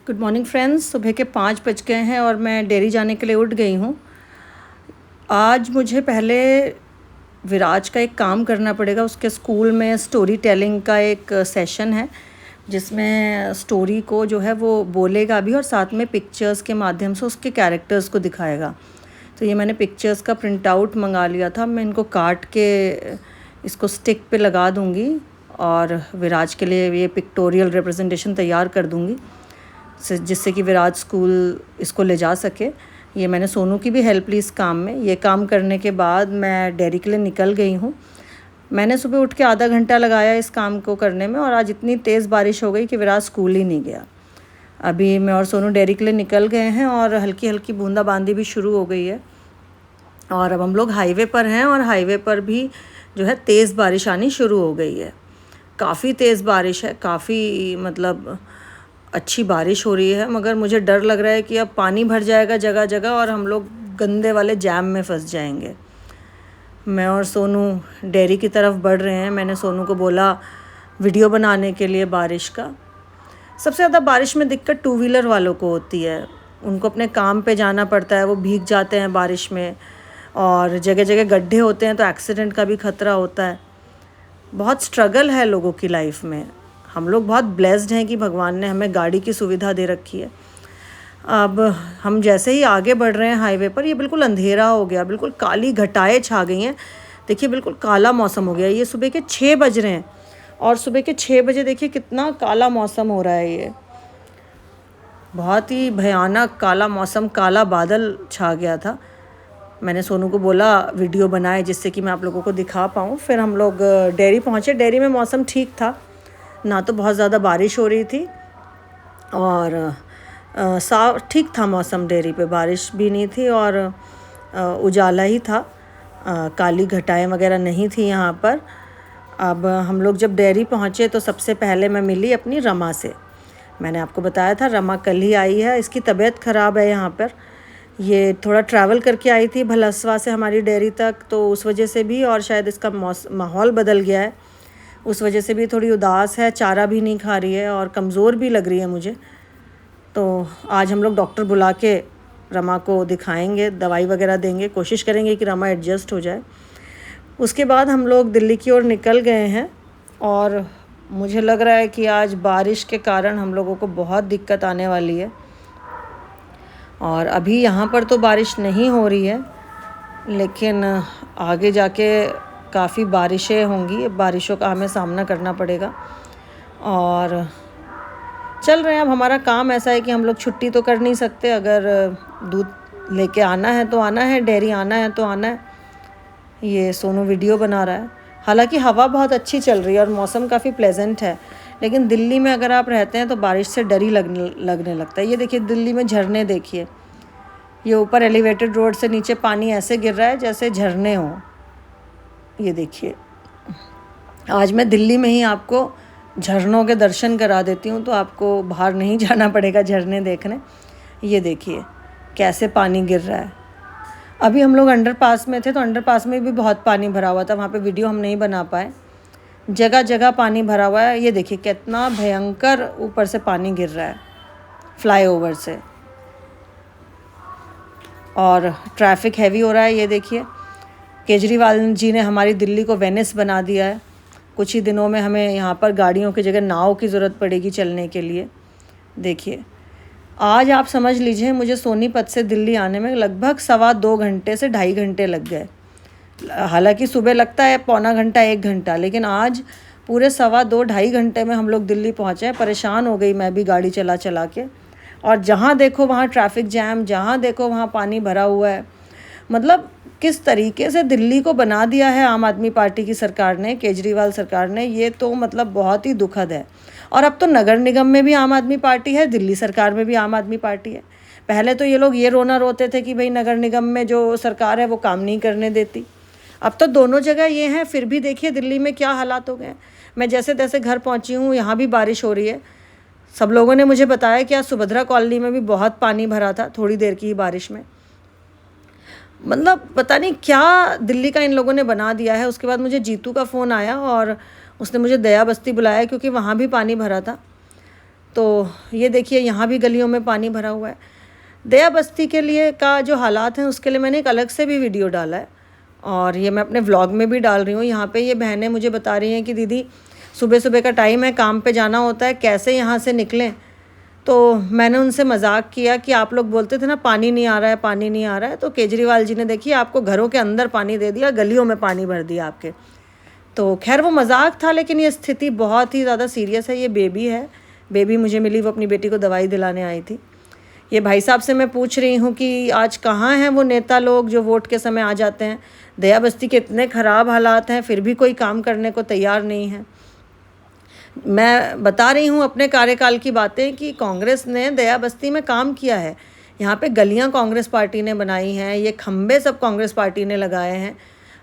Good morning friends. सुबह के 5 बज गए हैं और मैं डेयरी जाने के लिए उठ गई हूँ। आज मुझे पहले विराज का एक काम करना पड़ेगा। उसके स्कूल में स्टोरी टेलिंग का एक सेशन है जिसमें स्टोरी को जो है वो बोलेगा भी और साथ में पिक्चर्स के माध्यम से उसके कैरेक्टर्स को दिखाएगा। तो ये मैंने पिक्चर्स का प्रिंट आउट मंगा लिया था। मैं इनको काट के इसको स्टिक पे लगा दूँगी और विराज के लिए ये पिक्टोरियल रिप्रेजेंटेशन तैयार कर दूँगी जिससे कि विराज स्कूल इसको ले जा सके। ये मैंने सोनू की भी हेल्प ली इस काम में। ये काम करने के बाद मैं डेयरी के लिए निकल गई हूँ। मैंने सुबह उठ के आधा घंटा लगाया इस काम को करने में और आज इतनी तेज़ बारिश हो गई कि विराज स्कूल ही नहीं गया। अभी मैं और सोनू डेयरी के लिए निकल गए हैं और हल्की हल्की बूंदाबांदी भी शुरू हो गई है। और अब हम लोग हाईवे पर हैं और हाईवे पर भी जो है तेज़ बारिश आनी शुरू हो गई है। काफ़ी तेज़ बारिश है, काफ़ी मतलब अच्छी बारिश हो रही है, मगर मुझे डर लग रहा है कि अब पानी भर जाएगा जगह जगह और हम लोग गंदे वाले जैम में फंस जाएंगे। मैं और सोनू डेयरी की तरफ बढ़ रहे हैं। मैंने सोनू को बोला वीडियो बनाने के लिए बारिश का। सबसे ज़्यादा बारिश में दिक्कत टू व्हीलर वालों को होती है। उनको अपने काम पे जाना पड़ता है, वो भीग जाते हैं बारिश में और जगह जगह गड्ढे होते हैं तो एक्सीडेंट का भी ख़तरा होता है। बहुत स्ट्रगल है लोगों की लाइफ में। हम लोग बहुत ब्लेस्ड हैं कि भगवान ने हमें गाड़ी की सुविधा दे रखी है। अब हम जैसे ही आगे बढ़ रहे हैं हाईवे पर, ये बिल्कुल अंधेरा हो गया, बिल्कुल काली घटाएं छा गई हैं। देखिए बिल्कुल काला मौसम हो गया। ये सुबह के 6 बज रहे हैं और सुबह के 6 बजे देखिए कितना काला मौसम हो रहा है। ये बहुत ही भयानक काला मौसम, काला बादल छा गया था। मैंने सोनू को बोला वीडियो बनाए जिससे कि मैं आप लोगों को दिखा पाऊँ। फिर हम लोग डेयरी पहुँचे। डेयरी में मौसम ठीक था, ना तो बहुत ज़्यादा बारिश हो रही थी और साफ ठीक था मौसम। डेयरी पे बारिश भी नहीं थी और उजाला ही था। काली घटाएं वगैरह नहीं थी यहाँ पर। अब हम लोग जब डेयरी पहुँचे तो सबसे पहले मैं मिली अपनी रमा से। मैंने आपको बताया था रमा कल ही आई है। इसकी तबीयत ख़राब है यहाँ पर। ये थोड़ा ट्रैवल करके आई थी भलसवा से हमारी डेयरी तक, तो उस वजह से भी और शायद इसका माहौल बदल गया है, उस वजह से भी थोड़ी उदास है। चारा भी नहीं खा रही है और कमज़ोर भी लग रही है मुझे। तो आज हम लोग डॉक्टर बुला के रमा को दिखाएंगे, दवाई वगैरह देंगे, कोशिश करेंगे कि रमा एडजस्ट हो जाए। उसके बाद हम लोग दिल्ली की ओर निकल गए हैं और मुझे लग रहा है कि आज बारिश के कारण हम लोगों को बहुत दिक्कत आने वाली है। और अभी यहाँ पर तो बारिश नहीं हो रही है, लेकिन आगे जाके काफ़ी बारिशें होंगी। बारिशों का हमें सामना करना पड़ेगा और चल रहे हैं। अब हमारा काम ऐसा है कि हम लोग छुट्टी तो कर नहीं सकते। अगर दूध लेके आना है तो आना है, डेयरी आना है तो आना है। ये सोनू वीडियो बना रहा है। हालांकि हवा बहुत अच्छी चल रही है और मौसम काफ़ी प्लेजेंट है, लेकिन दिल्ली में अगर आप रहते हैं तो बारिश से डर ही लगने लगता है। ये देखिए दिल्ली में झरने देखिए। ये ऊपर एलिवेटेड रोड से नीचे पानी ऐसे गिर रहा है जैसे झरने हों। ये देखिए, आज मैं दिल्ली में ही आपको झरनों के दर्शन करा देती हूँ, तो आपको बाहर नहीं जाना पड़ेगा झरने देखने। ये देखिए कैसे पानी गिर रहा है। अभी हम लोग अंडरपास में थे तो अंडरपास में भी बहुत पानी भरा हुआ था। वहाँ पे वीडियो हम नहीं बना पाए। जगह जगह पानी भरा हुआ है। ये देखिए कितना भयंकर ऊपर से पानी गिर रहा है फ्लाईओवर से और ट्रैफिक हैवी हो रहा है। ये देखिए केजरीवाल जी ने हमारी दिल्ली को वेनिस बना दिया है। कुछ ही दिनों में हमें यहाँ पर गाड़ियों की जगह नाव की ज़रूरत पड़ेगी चलने के लिए। देखिए आज आप समझ लीजिए मुझे सोनीपत से दिल्ली आने में लगभग 2.25 घंटे से 2.5 घंटे लग गए। हालांकि सुबह लगता है पौना घंटा 1 घंटा, लेकिन आज पूरे 2.25 घंटे में हम लोग दिल्ली पहुँचे हैं। परेशान हो गई मैं भी गाड़ी चला चला के। और जहाँ देखो वहाँ ट्रैफिक जैम, जहाँ देखो वहाँ पानी भरा हुआ है। मतलब किस तरीके से दिल्ली को बना दिया है आम आदमी पार्टी की सरकार ने, केजरीवाल सरकार ने, ये तो मतलब बहुत ही दुखद है। और अब तो नगर निगम में भी आम आदमी पार्टी है, दिल्ली सरकार में भी आम आदमी पार्टी है। पहले तो ये लोग ये रोना रोते थे कि भाई नगर निगम में जो सरकार है वो काम नहीं करने देती। अब तो दोनों जगह ये हैं। फिर भी देखिए दिल्ली में क्या हालात हो गए। मैं जैसे तैसे घर पहुँची हूँ, यहाँ भी बारिश हो रही है। सब लोगों ने मुझे बताया कि आज सुभद्रा कॉलोनी में भी बहुत पानी भरा था थोड़ी देर की ही बारिश में। मतलब पता नहीं क्या दिल्ली का इन लोगों ने बना दिया है। उसके बाद मुझे जीतू का फ़ोन आया और उसने मुझे दया बस्ती बुलाया क्योंकि वहाँ भी पानी भरा था। तो ये देखिए यहाँ भी गलियों में पानी भरा हुआ है। दया बस्ती के लिए का जो हालात हैं उसके लिए मैंने एक अलग से भी वीडियो डाला है और ये मैं अपने व्लॉग में भी डाल रही हूँ। यहाँ पे ये बहनें मुझे बता रही हैं कि दीदी सुबह सुबह का टाइम है, काम पे जाना होता है, कैसे यहाँ से निकलें। तो मैंने उनसे मजाक किया कि आप लोग बोलते थे ना पानी नहीं आ रहा है, पानी नहीं आ रहा है, तो केजरीवाल जी ने देखिए आपको घरों के अंदर पानी दे दिया, गलियों में पानी भर दिया आपके। तो खैर वो मजाक था, लेकिन ये स्थिति बहुत ही ज़्यादा सीरियस है। ये बेबी है, बेबी मुझे मिली, वो अपनी बेटी को दवाई दिलाने आई थी। ये भाई साहब से मैं पूछ रही हूँ कि आज कहाँ हैं वो नेता लोग जो वोट के समय आ जाते हैं। दया बस्ती के इतने ख़राब हालात हैं, फिर भी कोई काम करने को तैयार नहीं है। मैं बता रही हूँ अपने कार्यकाल की बातें कि कांग्रेस ने दया बस्ती में काम किया है। यहाँ पे गलियाँ कांग्रेस पार्टी ने बनाई हैं, ये खंबे सब कांग्रेस पार्टी ने लगाए हैं।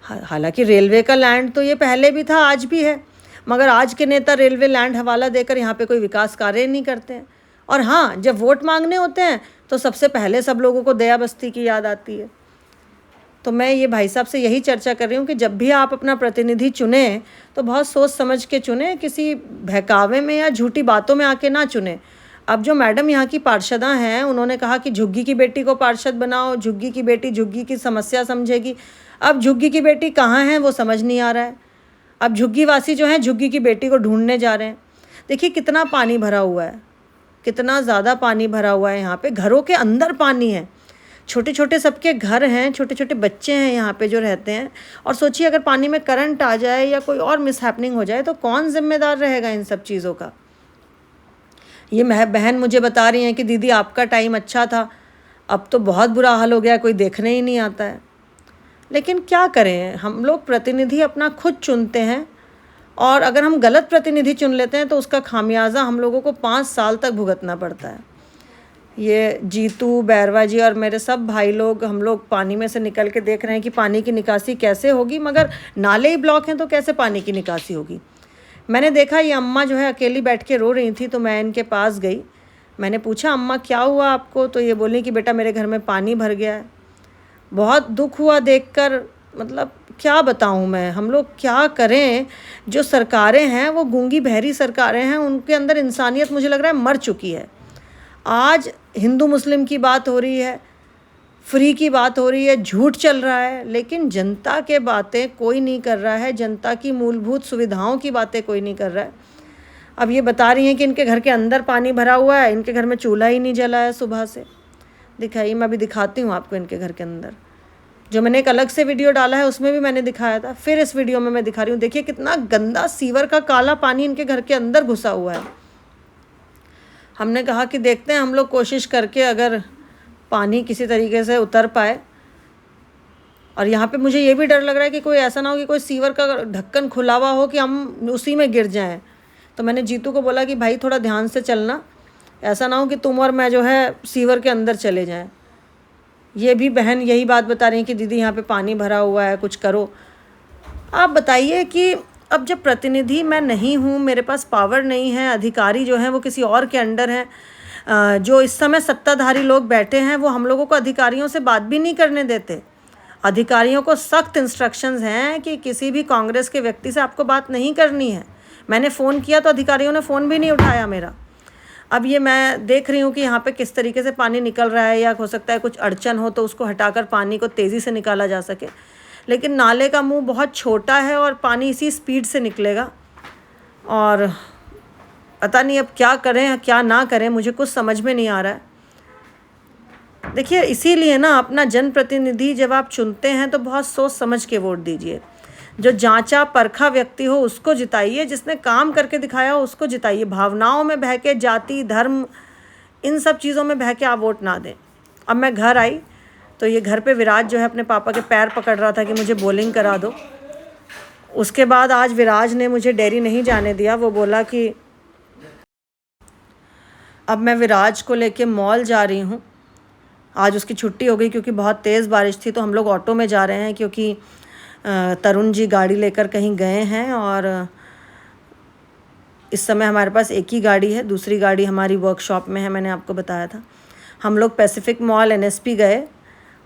हालांकि रेलवे का लैंड तो ये पहले भी था, आज भी है, मगर आज के नेता रेलवे लैंड हवाला देकर यहाँ पे कोई विकास कार्य नहीं करते हैं। और हाँ, जब वोट मांगने होते हैं तो सबसे पहले सब लोगों को दया बस्ती की याद आती है। तो मैं ये भाई साहब से यही चर्चा कर रही हूँ कि जब भी आप अपना प्रतिनिधि चुनें तो बहुत सोच समझ के चुनें, किसी बहकावे में या झूठी बातों में आके ना चुनें। अब जो मैडम यहाँ की पार्षदा हैं, उन्होंने कहा कि झुग्गी की बेटी को पार्षद बनाओ, झुग्गी की बेटी झुग्गी की समस्या समझेगी। अब झुग्गी की बेटी कहाँ है वो समझ नहीं आ रहा है। अब झुग्गी वासी जो हैं झुग्गी की बेटी को ढूंढने जा रहे हैं। देखिए कितना पानी भरा हुआ है, कितना ज़्यादा पानी भरा हुआ है। यहाँ पे घरों के अंदर पानी है, छोटे छोटे सबके घर हैं, छोटे छोटे बच्चे हैं यहाँ पे जो रहते हैं। और सोचिए अगर पानी में करंट आ जाए या कोई और मिसहैपनिंग हो जाए तो कौन जिम्मेदार रहेगा इन सब चीज़ों का। ये बहन मुझे बता रही हैं कि दीदी आपका टाइम अच्छा था, अब तो बहुत बुरा हाल हो गया, कोई देखने ही नहीं आता है। लेकिन क्या करें, हम लोग प्रतिनिधि अपना खुद चुनते हैं और अगर हम गलत प्रतिनिधि चुन लेते हैं तो उसका खामियाजा हम लोगों को 5 साल तक भुगतना पड़ता है। ये जीतू, बैरवा जी और मेरे सब भाई लोग, हम लोग पानी में से निकल के देख रहे हैं कि पानी की निकासी कैसे होगी, मगर नाले ही ब्लॉक हैं तो कैसे पानी की निकासी होगी। मैंने देखा ये अम्मा जो है अकेली बैठ के रो रही थी, तो मैं इनके पास गई। मैंने पूछा अम्मा क्या हुआ आपको, तो ये बोली कि बेटा मेरे घर में पानी भर गया है। बहुत दुख हुआ देखकर, मतलब क्या बताऊं मैं, हम लोग क्या करें। जो सरकारें हैं वो गूंगी बहरी सरकारें हैं, उनके अंदर इंसानियत मुझे लग रहा है मर चुकी है। आज हिंदू मुस्लिम की बात हो रही है, फ्री की बात हो रही है, झूठ चल रहा है, लेकिन जनता के बातें कोई नहीं कर रहा है, जनता की मूलभूत सुविधाओं की बातें कोई नहीं कर रहा है। अब ये बता रही हैं कि इनके घर के अंदर पानी भरा हुआ है, इनके घर में चूल्हा ही नहीं जला है सुबह से। दिखाइए, मैं अभी दिखाती हूँ आपको इनके घर के अंदर। जो मैंने एक अलग से वीडियो डाला है उसमें भी मैंने दिखाया था, फिर इस वीडियो में मैं दिखा रही हूँ। देखिए कितना गंदा सीवर का काला पानी इनके घर के अंदर घुसा हुआ है। हमने कहा कि देखते हैं हम लोग कोशिश करके अगर पानी किसी तरीके से उतर पाए। और यहाँ पे मुझे ये भी डर लग रहा है कि कोई ऐसा ना हो कि कोई सीवर का ढक्कन खुला हुआ हो कि हम उसी में गिर जाएं। तो मैंने जीतू को बोला कि भाई थोड़ा ध्यान से चलना, ऐसा ना हो कि तुम और मैं जो है सीवर के अंदर चले जाएं। ये भी बहन यही बात बता रही हैं कि दीदी यहाँ पे पानी भरा हुआ है, कुछ करो। आप बताइए कि अब जब प्रतिनिधि मैं नहीं हूँ, मेरे पास पावर नहीं है, अधिकारी जो हैं वो किसी और के अंडर हैं, जो इस समय सत्ताधारी लोग बैठे हैं वो हम लोगों को अधिकारियों से बात भी नहीं करने देते। अधिकारियों को सख्त इंस्ट्रक्शंस हैं कि किसी भी कांग्रेस के व्यक्ति से आपको बात नहीं करनी है। मैंने फ़ोन किया तो अधिकारियों ने फ़ोन भी नहीं उठाया मेरा। अब ये मैं देख रही हूँ कि यहाँ पे किस तरीके से पानी निकल रहा है, या हो सकता है कुछ अड़चन हो तो उसको हटाकर पानी को तेज़ी से निकाला जा सके। लेकिन नाले का मुंह बहुत छोटा है और पानी इसी स्पीड से निकलेगा, और पता नहीं अब क्या करें क्या ना करें, मुझे कुछ समझ में नहीं आ रहा है। देखिए इसीलिए ना अपना जनप्रतिनिधि जब आप चुनते हैं तो बहुत सोच समझ के वोट दीजिए। जो जांचा परखा व्यक्ति हो उसको जिताइए, जिसने काम करके दिखाया हो उसको जिताइए। भावनाओं में बह के, जाति धर्म इन सब चीज़ों में बह के आप वोट ना दें। अब मैं घर आई तो ये घर पे विराज जो है अपने पापा के पैर पकड़ रहा था कि मुझे बॉलिंग करा दो। उसके बाद आज विराज ने मुझे डेयरी नहीं जाने दिया। वो बोला कि अब मैं विराज को लेके मॉल जा रही हूँ। आज उसकी छुट्टी हो गई क्योंकि बहुत तेज़ बारिश थी, तो हम लोग ऑटो में जा रहे हैं क्योंकि तरुण जी गाड़ी लेकर कहीं गए हैं। और इस समय हमारे पास एक ही गाड़ी है, दूसरी गाड़ी हमारी वर्कशॉप में है, मैंने आपको बताया था। हम लोग पैसिफिक मॉल NSP गए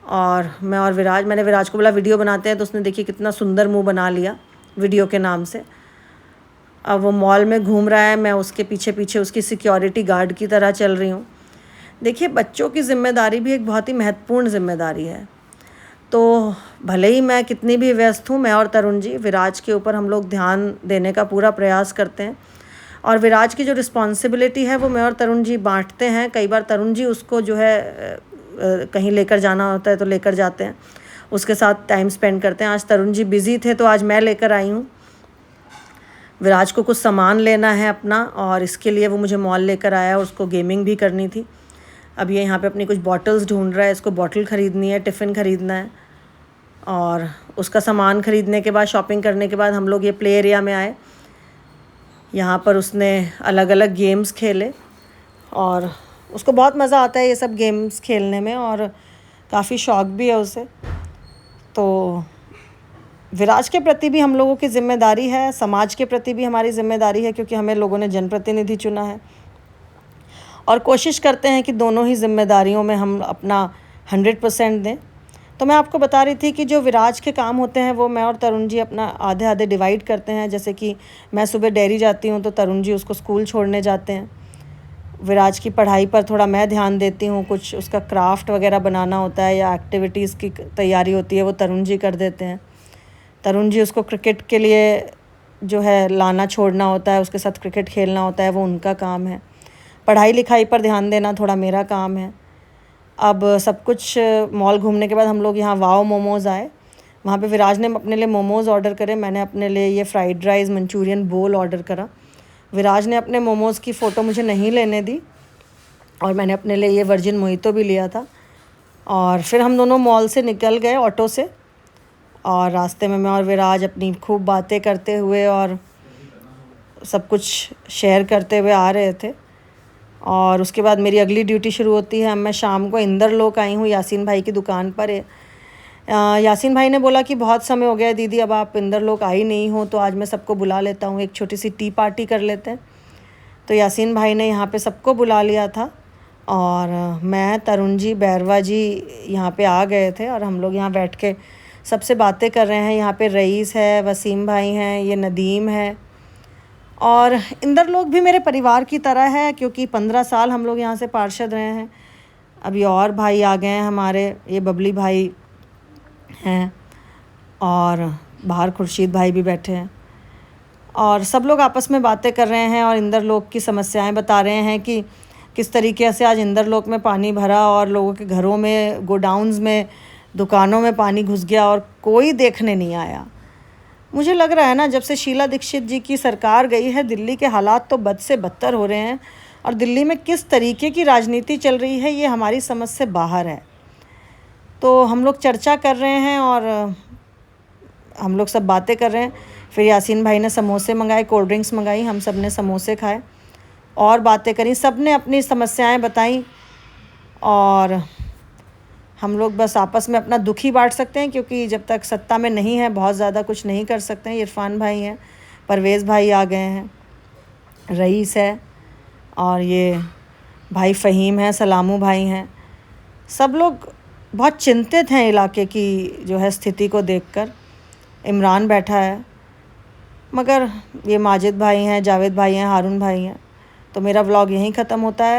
और मैं और विराज, मैंने विराज को बोला वीडियो बनाते हैं, तो उसने देखिए कितना सुंदर मुंह बना लिया वीडियो के नाम से। अब वो मॉल में घूम रहा है, मैं उसके पीछे पीछे उसकी सिक्योरिटी गार्ड की तरह चल रही हूँ। देखिए, बच्चों की ज़िम्मेदारी भी एक बहुत ही महत्वपूर्ण ज़िम्मेदारी है। तो भले ही मैं कितनी भी व्यस्त हूँ, मैं और तरुण जी विराज के ऊपर हम लोग ध्यान देने का पूरा प्रयास करते हैं, और विराज की जो रिस्पॉन्सिबिलिटी है वो मैं और तरुण जी बांटते हैं। कई बार तरुण जी उसको जो है कहीं लेकर जाना होता है तो लेकर जाते हैं, उसके साथ टाइम स्पेंड करते हैं। आज तरुण जी बिज़ी थे तो आज मैं लेकर आई हूँ। विराज को कुछ सामान लेना है अपना, और इसके लिए वो मुझे मॉल लेकर आया और उसको गेमिंग भी करनी थी। अब ये यहाँ पे अपनी कुछ बॉटल्स ढूंढ रहा है, इसको बॉटल ख़रीदनी है, टिफ़िन ख़रीदना है, और उसका सामान ख़रीदने के बाद, शॉपिंग करने के बाद हम लोग ये प्ले एरिया में आए। यहाँ पर उसने अलग अलग गेम्स खेले और उसको बहुत मज़ा आता है ये सब गेम्स खेलने में, और काफ़ी शौक़ भी है उसे। तो विराज के प्रति भी हम लोगों की ज़िम्मेदारी है, समाज के प्रति भी हमारी ज़िम्मेदारी है, क्योंकि हमें लोगों ने जनप्रतिनिधि चुना है, और कोशिश करते हैं कि दोनों ही ज़िम्मेदारियों में हम अपना 100% दें। तो मैं आपको बता रही थी कि जो विराज के काम होते हैं वो मैं और तरुण जी अपना आधे आधे डिवाइड करते हैं। जैसे कि मैं सुबह डेयरी जाती हूँ तो तरुण जी उसको स्कूल छोड़ने जाते हैं। विराज की पढ़ाई पर थोड़ा मैं ध्यान देती हूँ, कुछ उसका क्राफ्ट वगैरह बनाना होता है या एक्टिविटीज़ की तैयारी होती है वो तरुण जी कर देते हैं। तरुण जी उसको क्रिकेट के लिए जो है लाना छोड़ना होता है, उसके साथ क्रिकेट खेलना होता है, वो उनका काम है। पढ़ाई लिखाई पर ध्यान देना थोड़ा मेरा काम है। अब सब कुछ मॉल घूमने के बाद हम लोग यहाँ वाओ मोमोज़ आए। वहाँ पे विराज ने अपने लिए मोमोज़ ऑर्डर करे, मैंने अपने लिए ये फ्राइड राइस मंचूरियन बोल ऑर्डर करा। विराज ने अपने मोमोज़ की फ़ोटो मुझे नहीं लेने दी, और मैंने अपने लिए ये वर्जिन मोहितो भी लिया था। और फिर हम दोनों मॉल से निकल गए ऑटो से, और रास्ते में मैं और विराज अपनी खूब बातें करते हुए और सब कुछ शेयर करते हुए आ रहे थे। और उसके बाद मेरी अगली ड्यूटी शुरू होती है। मैं शाम को इंदरलोक आई हूँ यासीन भाई की दुकान पर। यासीन भाई ने बोला कि बहुत समय हो गया दीदी, अब आप इंदरलोक आई नहीं हो, तो आज मैं सबको बुला लेता हूँ, एक छोटी सी टी पार्टी कर लेते हैं। तो यासीन भाई ने यहाँ पे सबको बुला लिया था, और मैं, तरुण जी, बैरवा जी यहाँ पे आ गए थे, और हम लोग यहाँ बैठ के सबसे बातें कर रहे हैं। यहाँ पे रईस है, वसीम भाई हैं, ये नदीम है, और इंदरलोक भी मेरे परिवार की तरह है, क्योंकि 15 साल हम लोग यहाँ से पार्षद रहे हैं। अभी और भाई आ गए हैं हमारे, ये बबली भाई हैं, और बाहर खुर्शीद भाई भी बैठे हैं, और सब लोग आपस में बातें कर रहे हैं और इंदरलोक की समस्याएं बता रहे हैं कि किस तरीके से आज इंदरलोक में पानी भरा, और लोगों के घरों में, गोडाउन्स में, दुकानों में पानी घुस गया और कोई देखने नहीं आया। मुझे लग रहा है ना, जब से शीला दीक्षित जी की सरकार गई है, दिल्ली के हालात तो बद से बदतर हो रहे हैं, और दिल्ली में किस तरीके की राजनीति चल रही है ये हमारी समझ से बाहर है। तो हम लोग चर्चा कर रहे हैं और हम लोग सब बातें कर रहे हैं। फिर यासीन भाई ने समोसे मंगाए, कोल्ड ड्रिंक्स मंगाई, हम सब ने समोसे खाए और बातें करी, सब ने अपनी समस्याएं बताई, और हम लोग बस आपस में अपना दुख ही बांट सकते हैं, क्योंकि जब तक सत्ता में नहीं है बहुत ज़्यादा कुछ नहीं कर सकते हैं। इरफान भाई हैं, परवेज़ भाई आ गए हैं, रईस है, और ये भाई फ़हीम है, सलामू भाई हैं। सब लोग बहुत चिंतित हैं इलाके की जो है स्थिति को देखकर। इमरान बैठा है, मगर ये माजिद भाई हैं, जावेद भाई हैं, हारून भाई हैं। तो मेरा व्लॉग यहीं ख़त्म होता है।